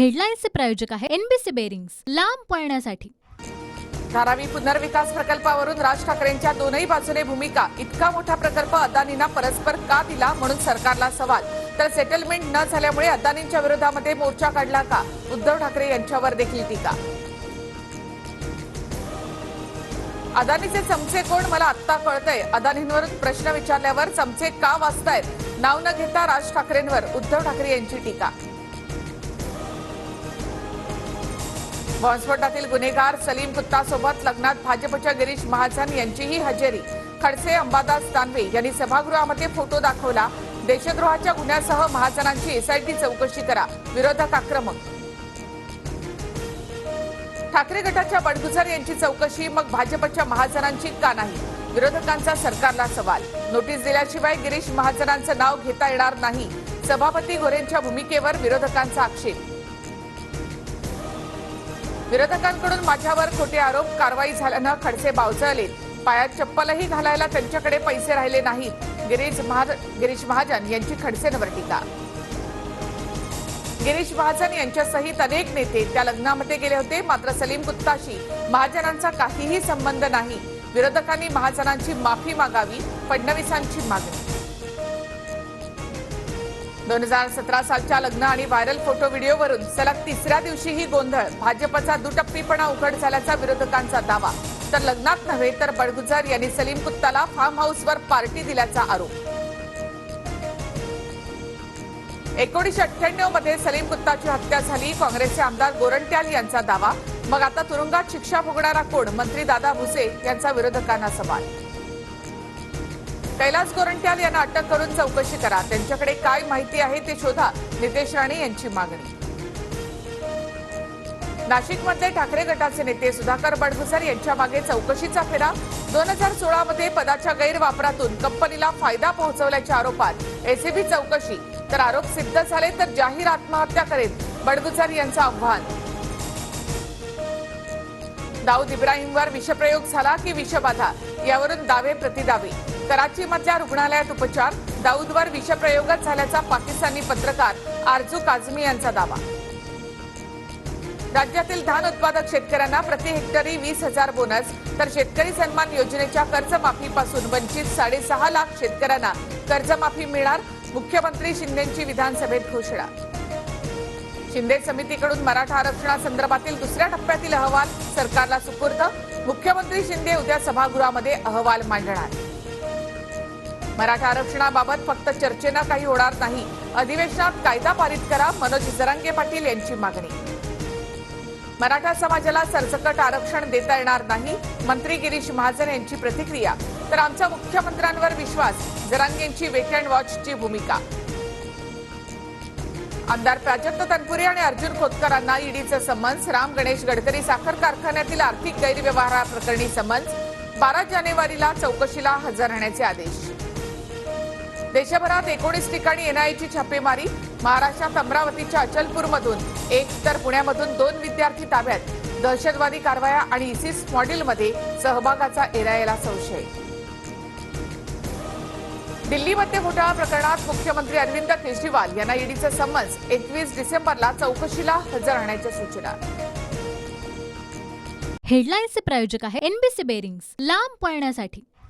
हेडलाईन्सचे प्रायोजक आहे NBC bearings, लांब पळण्यासाठी। धारावी पुनर्विकास प्रकल्पावरून राज ठाकरेंच्या दोनही बाजूने भूमिका। इतका मोठा प्रकल्प अदानींना परस्पर का दिला म्हणून सरकारला सवाल। तर सेटलमेंट न झाल्यामुळे अदानींच्या विरोधामध्ये मोर्चा काढला का? उद्धव ठाकरे यांच्यावर देखील टीका। अदानीचे चमचे कोण मला आत्ता कळतंय। अदानींवर प्रश्न विचारल्यावर चमचे का वाजतायत? नाव न घेता राज ठाकरेंवर उद्धव ठाकरे यांची टीका। बॉम्बस्फोटातील गुन्हेगार सलीम कुत्तासोबत लग्नात भाजपच्या गिरीश महाजन यांचीही हजेरी। खडसे, अंबादास दानवे यांनी सभागृहामध्ये फोटो दाखवला। देशद्रोहाच्या गुन्ह्यासह महाजनांची एसआयटी चौकशी करा, विरोधक आक्रमक। ठाकरे गटाच्या बडगुजर यांची चौकशी, मग भाजपच्या महाजनांची का नाही? विरोधकांचा सरकारला सवाल। नोटीस दिल्याशिवाय गिरीश महाजनांचं नाव घेता येणार नाही, सभापती गोरेंच्या भूमिकेवर विरोधकांचा आक्षेप। विरोधकांकडून माझ्यावर खोटे आरोप, कारवाई झाल्यानं खडसे बावचळले। पायात चप्पलही घालायला त्यांच्याकडे पैसे राहिले नाहीत। गिरीश महाजन यांची खडसेंवर टीका। गिरीश महाजन यांच्यासहित अनेक नेते त्या लग्नामध्ये गेले होते, मात्र सलीम कुत्ताशी महाजनांचा काहीही संबंध नाही। विरोधकांनी महाजनांची माफी मागावी, फडणवीसांची मागणी। 2017 सालच्या लग्न आणि व्हायरल फोटो व्हिडिओवरून सलग तिसऱ्या दिवशीही गोंधळ। भाजपचा दुटप्पीपणा उघड झाल्याचा विरोधकांचा दावा। तर लग्नात नव्हे तर बडगुजर यांनी सलीम कुत्ताला फार्म हाऊसवर पार्टी दिल्याचा आरोप। 1998 मध्ये सलीम कुत्ताची हत्या झाली, काँग्रेसचे आमदार गोरंट्याल यांचा दावा। मग आता तुरुंगात शिक्षा भोगणारा कोण? मंत्री दादा भुसे यांचा विरोधकांना सवाल। कैलास गोरंट्याल यांना अटक करून चौकशी करा, त्यांच्याकडे काय माहिती आहे ते शोधा, नितेश राणे यांची मागणी। नाशिकमधले ठाकरे गटाचे नेते सुधाकर बडगुजर यांच्या मागे चौकशीचा फेरा। 2016 मध्ये पदाच्या गैरवापरातून कंपनीला फायदा पोहोचवल्याच्या आरोपात एसीबी चौकशी। तर आरोप सिद्ध झाले तर जाहीर आत्महत्या करेल, बडगुजर यांचं आव्हान। दाऊद इब्राहिमवर विषप्रयोग झाला की विषबाधा, यावरून दावे प्रतिदावे। कराचीमधल्या रुग्णालयात उपचार, दाऊदवर विषप्रयोगच झाल्याचा पाकिस्तानी पत्रकार आरजू काझमी यांचा दावा। राज्यातील धान उत्पादक शेतकऱ्यांना प्रति हेक्टरी 20,000 बोनस, तर शेतकरी सन्मान योजनेच्या कर्जमाफीपासून वंचित 6.5 लाख शेतकऱ्यांना कर्जमाफी मिळणार। मुख्यमंत्री शिंदेंची विधानसभेत घोषणा। शिंदे समितीकडून मराठा आरक्षणासंदर्भातील दुसऱ्या टप्प्यातील अहवाल सरकारला सुपूर्द। मुख्यमंत्री शिंदे उद्या सभागृहामध्ये अहवाल मांडणार। मराठा आरक्षणाबाबत फक्त चर्चेनं काही होणार नाही, अधिवेशनात कायदा पारित करा, मनोज जरांगे पाटील यांची मागणी। मराठा समाजाला सरसकट आरक्षण देता येणार नाही, मंत्री गिरीश महाजन यांची प्रतिक्रिया। तर आमच्या मुख्यमंत्र्यांवर विश्वास, जरांगेंची वेट अँड वॉचची भूमिका। आमदार प्राजक्त तनपुरे आणि अर्जुन खोतकरांना ईडीचं समन्स। राम गणेश गडकरी साखर कारखान्यातील आर्थिक गैरव्यवहाराप्रकरणी समन्स। 12 जानेवारीला चौकशीला हजर राहण्याचे आदेश। देशभरात 19 ठिकाणी एनआयएची छापेमारी। महाराष्ट्रात अमरावतीच्या अचलपूरमधून 1 तर पुण्यामधून 2 विद्यार्थी ताब्यात। दहशतवादी कारवाया आणि इसिस मॉड्यूलमध्ये सहभागाचा एनआयएला संशय। दिल्लीमध्ये घोटाळा प्रकरणात मुख्यमंत्री अरविंद केजरीवाल यांना ईडीचं समन्स। 21 डिसेंबरला चौकशीला हजर राहण्याच्या सूचना। हेडलाईन्सचे प्रायोजक आहे एनबीसी बेरिंग्स, लांब पळण्यासाठी।